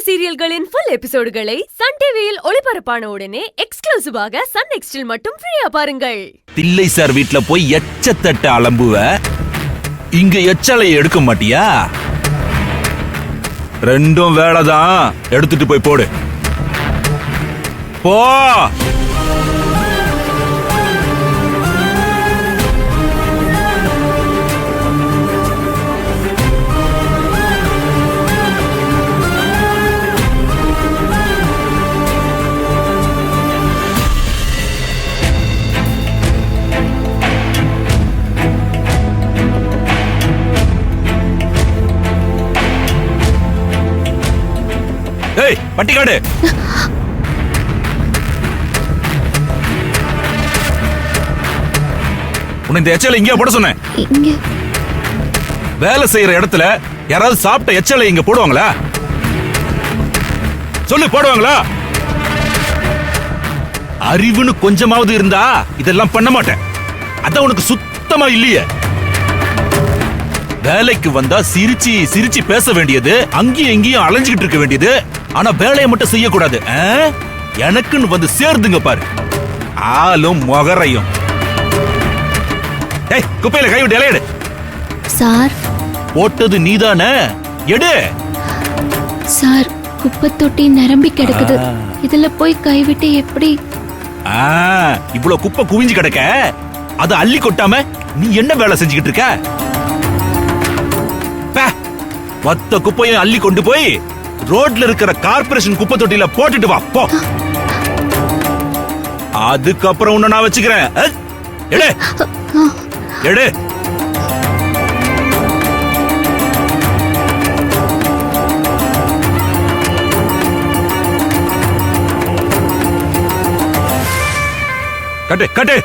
சீரியல்களின் full எபிசோடுகளை Sun டிவியில் ஒளிபரப்பான உடனே எக்ஸ்க்ளூசிவாக சன் நெக்ஸ்டில் மட்டும் ஃப்ரீயா பாருங்கள். தில்லை சார் வீட்ல போய் எச்சத்தட்ட அலம்புவ, இங்க எச்சலை எடுக்க மாட்டியா? ரெண்டும் வேலைதான், எடுத்துட்டு போய் போடு. போ. ஏய் பட்டிக்காடு, உன்னை இந்த எச்சலை இங்கே போட சொன்னேன். வேலை செய்யற இடத்துல யாராவது சாப்பிட்ட எச்சலை இங்க போடுவாங்களா? சொல்லு, போடுவாங்களா? அறிவுன்னு கொஞ்சமாவது இருந்தா இதெல்லாம் பண்ண மாட்டேன். அதான் உனக்கு சுத்தமா இல்லையே. வேலைக்கு வந்தா சிரிச்சு சிரிச்சு பேச வேண்டியது, அங்கேயும் எங்கேயும் அலைஞ்சுக்கிட்டு இருக்க வேண்டியது. ஆனா வேலையை மட்டும் செய்யக்கூடாது. எனக்குன்னு வந்து சேர்ந்துங்க பாரு, ஆளும் மொகரையும். ஏய், குப்பையில கை விட்டு இலையெடு. சார், போட்டது நீதானே, எடு. சார், குப்பை தொட்டி நிரம்பி கிடக்குது. இதுல போய் கைவிட்டு எப்படி? இவ்வளவு குப்பை குவிஞ்சு கிடக்க, அத அள்ளி கொட்டாம நீ என்ன வேலை செஞ்சுக்கிட்டு இருக்க? மொத்த குப்பையும் அள்ளி கொண்டு போய் ரோட்ல இருக்கிற கார்பரேஷன் குப்பை தொட்டியில போட்டுட்டு வா, போ. அதுக்கப்புறம் உன்னை நான் வச்சுக்கிறேன். எடு, எடு. கட்டு, கட்டு.